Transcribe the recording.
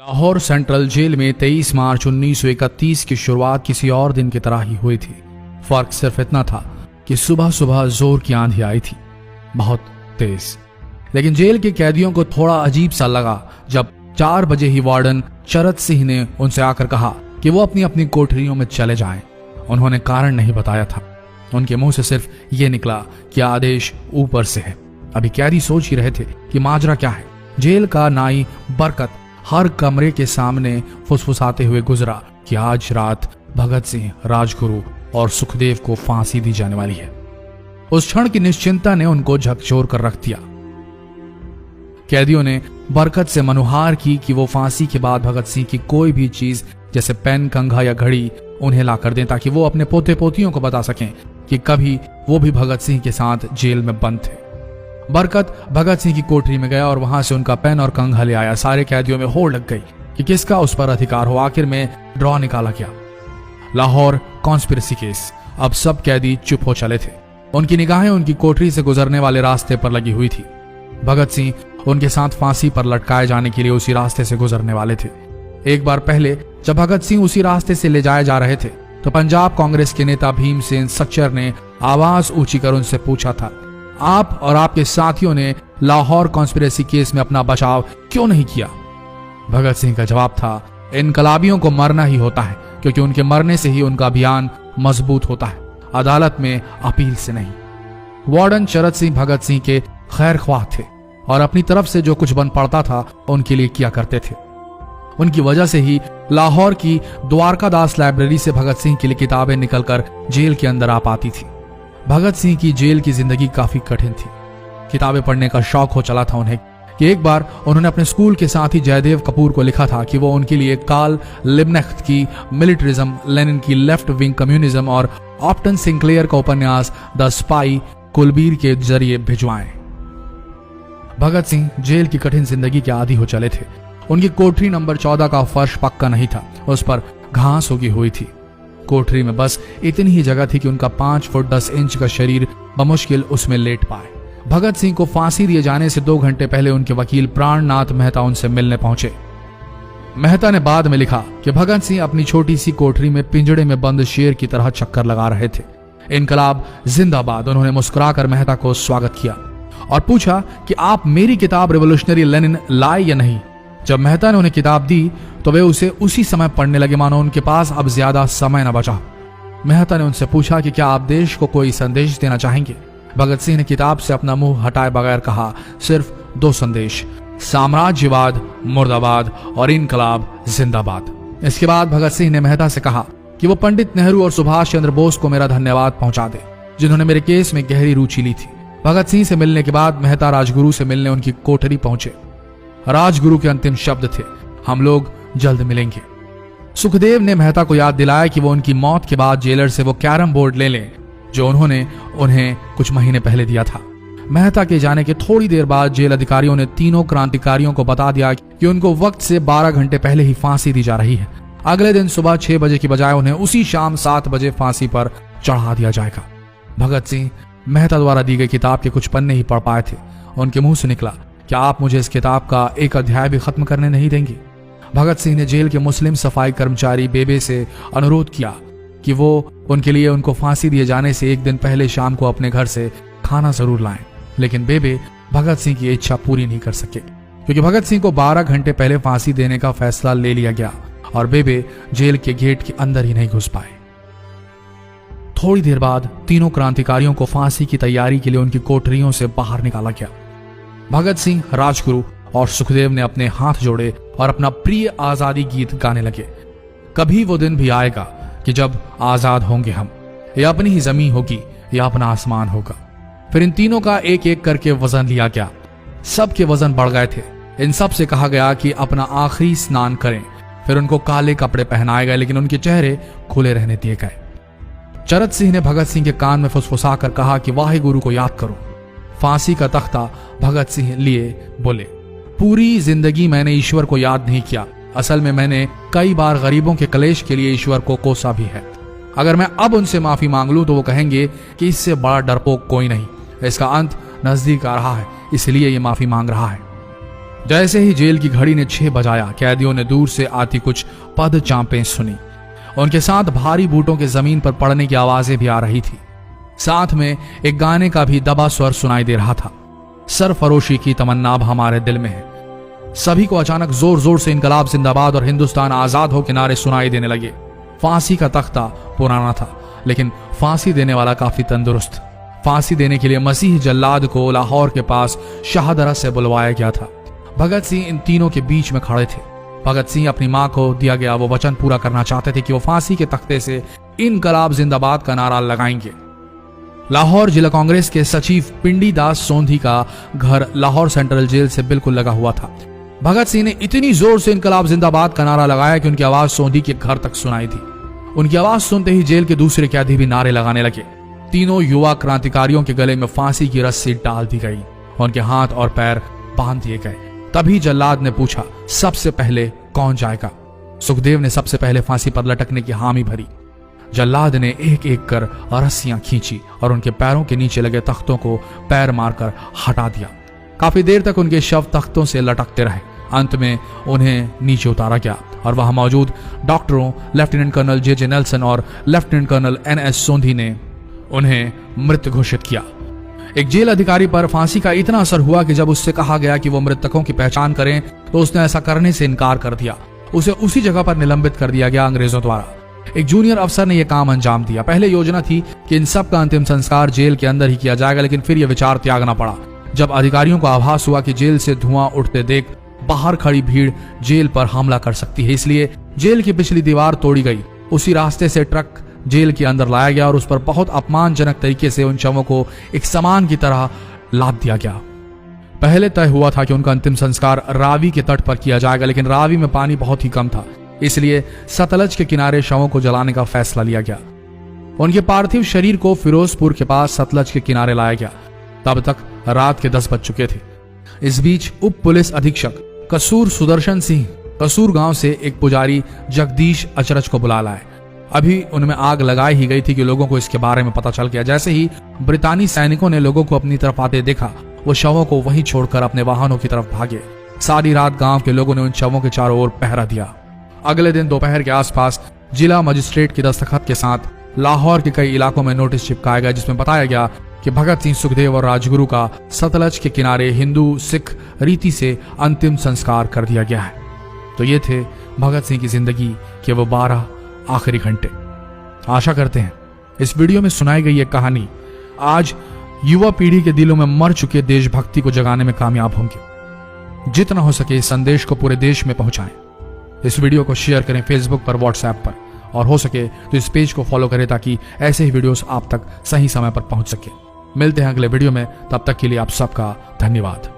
Lahore central jail में 23 मार्च 1931 की शुरुआत किसी और दिन की तरह ही हुई थी। फर्क सिर्फ इतना था कि सुबह सुबह जोर की आंधी आई थी, बहुत तेज। लेकिन जेल के कैदियों को थोड़ा अजीब सा लगा जब 4 बजे ही वार्डन चरत सिंह ने उनसे आकर कहा कि वो अपनी अपनी कोठरियों में चले जाएं। उन्होंने कारण नहीं बताया था। उनके मुंह से सिर्फ ये निकला कि आदेश ऊपर से है। अभी कैदी सोच ही रहे थे कि माजरा क्या है। जेल का नाई बरकत हर कमरे के सामने फुसफुसाते हुए गुजरा कि आज रात भगत सिंह, राजगुरु और सुखदेव को फांसी दी जाने वाली है। उस क्षण की निश्चिंता ने उनको झकझोर कर रख दिया। कैदियों ने बरकत से मनुहार की कि वो फांसी के बाद भगत सिंह की कोई भी चीज जैसे पेन, कंघा या घड़ी उन्हें ला कर दें ताकि वो अपने पोते पोतियों को बता सकें कि कभी वो भी भगत सिंह के साथ जेल में बंद थे। बरकत भगत सिंह की कोठरी में गया और वहां से उनका पेन और कंघा ले आया। सारे कैदियों में होड़ लग गई कि किसका उस पर अधिकार हो। आखिर में ड्रॉ निकाला गया, लाहौर कॉन्स्पिरेसी केस। अब सब कैदी चुप हो चले थे। उनकी निगाहें उनकी कोठरी से गुजरने वाले रास्ते पर लगी हुई थी। भगत सिंह उनके साथ फांसी पर लटकाए जाने के लिए उसी रास्ते से गुजरने वाले थे। एक बार पहले जब भगत सिंह उसी रास्ते से ले जाए जा रहे थे तो पंजाब कांग्रेस के नेता भीमसेन सच्चर ने आवाज ऊंची कर उनसे पूछा था, आप और आपके साथियों ने लाहौर कॉन्स्पिरेसी केस में अपना बचाव क्यों नहीं किया? भगत सिंह का जवाब था, इनकलाबियों को मरना ही होता है क्योंकि उनके मरने से ही उनका अभियान मजबूत होता है, अदालत में अपील से नहीं। वार्डन चरत सिंह भगत सिंह के खैर ख्वाह थे और अपनी तरफ से जो कुछ बन पड़ता था उनके लिए किया करते थे। उनकी वजह से ही लाहौर की द्वारकादास लाइब्रेरी से भगत सिंह के लिए किताबें निकलकर जेल के अंदर आ पाती थी। भगत सिंह की जेल की जिंदगी काफी कठिन थी। किताबें पढ़ने का शौक हो चला था उन्हें कि एक बार उन्होंने अपने स्कूल के साथी जयदेव कपूर को लिखा था कि वो उनके लिए कार्ल लिब्नेख्त की मिलिटरिज्म, लेनिन की लेफ्ट विंग कम्युनिज्म और ऑप्टन सिंक्लेयर का उपन्यास द स्पाई कुलबीर के जरिए भिजवाएं। भगत सिंह जेल की कठिन जिंदगी के आदी हो चले थे। उनकी कोठरी नंबर 14 का फर्श पक्का नहीं था, उस पर घास उगी हुई थी। कोठरी में बस इतनी ही जगह थी कि उनका 5 फुट 10 इंच का शरीर बमुश्किल उसमें लेट पाए। भगत सिंह को फांसी दिए जाने से 2 घंटे पहले उनके वकील प्राणनाथ मेहता उनसे मिलने पहुंचे। मेहता ने बाद में लिखा कि भगत सिंह अपनी छोटी सी कोठरी में पिंजड़े में बंद शेर की तरह चक्कर लगा रहे थे। इनकलाब जिंदाबाद। उन्होंने मुस्कुराकर मेहता को स्वागत किया और पूछा कि आप मेरी किताब रिवोल्यूशनरी लेनिन लाए या नहीं। जब मेहता ने उन्हें किताब दी तो वे उसे उसी समय पढ़ने लगे मानो उनके पास अब ज्यादा समय न बचा। मेहता ने उनसे पूछा कि क्या आप देश को कोई संदेश देना चाहेंगे। भगत सिंह ने किताब से अपना मुंह हटाए बगैर कहा, सिर्फ 2 संदेश, साम्राज्यवाद मुर्दाबाद और इनकलाब जिंदाबाद। इसके बाद भगत सिंह ने मेहता से कहा कि वो पंडित नेहरू और सुभाष चंद्र बोस को मेरा धन्यवाद पहुंचा दे जिन्होंने मेरे केस में गहरी रुचि ली थी। भगत सिंह से मिलने के बाद मेहता राजगुरु से मिलने उनकी कोठरी पहुंचे। राजगुरु के अंतिम शब्द थे, हम लोग जल्द मिलेंगे। सुखदेव ने मेहता को याद दिलाया कि वो उनकी मौत के बाद जेलर से वो कैरम बोर्ड ले लें जो उन्होंने उन्हें कुछ महीने पहले दिया था। मेहता के जाने के थोड़ी देर बाद जेल अधिकारियों ने तीनों क्रांतिकारियों को बता दिया कि उनको वक्त से 12 घंटे पहले ही फांसी दी जा रही है। अगले दिन सुबह 6 बजे की बजाय उन्हें उसी शाम 7 बजे फांसी पर चढ़ा दिया जाएगा। भगत सिंह मेहता द्वारा दी गई किताब के कुछ पन्ने ही पढ़ पाए थे। उनके मुंह से निकला, क्या आप मुझे इस किताब का एक अध्याय भी खत्म करने नहीं देंगे? भगत सिंह ने जेल के मुस्लिम सफाई कर्मचारी बेबे से अनुरोध किया कि वो उनके लिए उनको फांसी दिए जाने से 1 दिन पहले शाम को अपने घर से खाना जरूर लाएं। लेकिन बेबे भगत सिंह की इच्छा पूरी नहीं कर सके क्योंकि भगत सिंह को 12 घंटे पहले फांसी देने का फैसला ले लिया गया और बेबे जेल के गेट के अंदर ही नहीं घुस पाए। थोड़ी देर बाद तीनों क्रांतिकारियों को फांसी की तैयारी के लिए उनकी कोठरियों से बाहर निकाला गया। भगत सिंह, राजगुरु और सुखदेव ने अपने हाथ जोड़े और अपना प्रिय आजादी गीत गाने लगे। कभी वो दिन भी आएगा कि जब आजाद होंगे हम, या अपनी ही जमीन होगी या अपना आसमान होगा। फिर इन तीनों का एक एक करके वजन लिया गया। सबके वजन बढ़ गए थे। इन सब से कहा गया कि अपना आखिरी स्नान करें। फिर उनको काले कपड़े पहनाए गए लेकिन उनके चेहरे खुले रहने दिए गए। चरत सिंह ने भगत सिंह के कान में फुसफुसा कर कहा कि वाहिगुरु को याद करो। फांसी का तख्ता भगत सिंह लिए बोले, पूरी जिंदगी मैंने ईश्वर को याद नहीं किया। असल में मैंने कई बार गरीबों के कलेश के लिए ईश्वर को कोसा भी है। अगर मैं अब उनसे माफी मांग लूं तो वो कहेंगे कि इससे बड़ा डरपोक कोई नहीं। इसका अंत नजदीक आ रहा है, इसलिए ये माफी मांग रहा है। जैसे ही जेल की घड़ी ने 6 बजाया, कैदियों ने दूर से आती कुछ पद चांपें सुनी। उनके साथ भारी बूटों के जमीन पर पड़ने की आवाजें भी आ रही थी। साथ में एक गाने का भी दबा स्वर सुनाई दे रहा था। सरफरोशी की तमन्ना अब हमारे दिल में है। सभी को अचानक जोर जोर से इनकलाब जिंदाबाद और हिंदुस्तान आजाद हो के नारे सुनाई देने लगे। फांसी का तख्ता पुराना था, लेकिन फांसी देने वाला काफी तंदुरुस्त। फांसी देने के लिए मसीह जल्लाद को लाहौर के पास शाहदरा से बुलवाया गया था। भगत सिंह इन तीनों के बीच में खड़े थे। भगत सिंह अपनी मां को दिया गया वो वचन पूरा करना चाहते थे कि वो फांसी के तख्ते से इनकलाब जिंदाबाद का नारा लगाएंगे। लाहौर जिला कांग्रेस के सचिव पिंडी दास सोंधी का घर लाहौर सेंट्रल जेल से बिल्कुल लगा हुआ था। भगत सिंह ने इतनी जोर से इनकलाब जिंदाबाद का नारा लगाया कि उनकी आवाज सोंधी के घर तक सुनाई दी। उनकी आवाज सुनते ही जेल के दूसरे कैदी भी नारे लगाने लगे। तीनों युवा क्रांतिकारियों के गले में फांसी की रस्सी डाल दी गई, उनके हाथ और पैर बांध दिए गए। तभी जल्लाद ने पूछा, सबसे पहले कौन जाएगा? सुखदेव ने सबसे पहले फांसी पर लटकने की हामी भरी। जल्लाद ने एक एक कर रस्सियां खींची और उनके पैरों के नीचे लगे तख्तों को पैर मारकर हटा दिया। काफी देर तक उनके शव तख्तों से लटकते रहे। अंत में उन्हें नीचे उतारा गया और वहां मौजूद डॉक्टरों लेफ्टिनेंट कर्नल जे नेल्सन और लेफ्टिनेंट कर्नल NS सोंधी ने उन्हें मृत घोषित किया। एक जेल अधिकारी पर फांसी का इतना असर हुआ कि जब उससे कहा गया कि वो मृतकों की पहचान करें तो उसने ऐसा करने से इनकार कर दिया। उसे उसी जगह पर निलंबित कर दिया गया अंग्रेजों द्वारा। एक जूनियर अफसर ने यह काम अंजाम दिया। पहले योजना थी कि इन सब का अंतिम संस्कार जेल के अंदर ही किया जाएगा, लेकिन फिर यह विचार त्यागना पड़ा जब अधिकारियों को आभास हुआ कि जेल से धुआं उठते देख बाहर खड़ी भीड़ जेल पर हमला कर सकती है। इसलिए जेल की पिछली दीवार तोड़ी गई। उसी रास्ते से ट्रक जेल के अंदर लाया गया और उस पर बहुत अपमानजनक तरीके से उन शवों को एक सामान की तरह लाद दिया गया। पहले तय हुआ था कि उनका अंतिम संस्कार रावी के तट पर किया जाएगा, लेकिन रावी में पानी बहुत ही कम था, इसलिए सतलज के किनारे शवों को जलाने का फैसला लिया गया। उनके पार्थिव शरीर को फिरोजपुर के पास सतलज के किनारे लाया गया। तब तक रात के 10 बज चुके थे। इस बीच उप पुलिस अधीक्षक कसूर सुदर्शन सिंह कसूर गांव से एक पुजारी जगदीश अचरज को बुला लाए। अभी उनमें आग लगाई ही गई थी कि लोगों को इसके बारे में पता चल गया। जैसे ही ब्रितानी सैनिकों ने लोगों को अपनी तरफ आते देखा, वो शवों को वहीं छोड़कर अपने वाहनों की तरफ भागे। सारी रात गांव के लोगों ने उन शवों के चारों ओर पहरा दिया। अगले दिन दोपहर के आसपास जिला मजिस्ट्रेट के दस्तखत के साथ लाहौर के कई इलाकों में नोटिस चिपकाया गया, जिसमें बताया गया कि भगत सिंह, सुखदेव और राजगुरु का सतलज के किनारे हिंदू सिख रीति से अंतिम संस्कार कर दिया गया है। तो ये थे भगत सिंह की जिंदगी के वो 12 आखिरी घंटे। आशा करते हैं इस वीडियो में सुनाई गई ये कहानी आज युवा पीढ़ी के दिलों में मर चुके देशभक्ति को जगाने में कामयाब होंगे। जितना हो सके इस संदेश को पूरे देश में पहुंचाएं। इस वीडियो को शेयर करें फेसबुक पर, व्हाट्सएप पर, और हो सके तो इस पेज को फॉलो करें ताकि ऐसे ही वीडियोस आप तक सही समय पर पहुंच सके। मिलते हैं अगले वीडियो में, तब तक के लिए आप सबका धन्यवाद।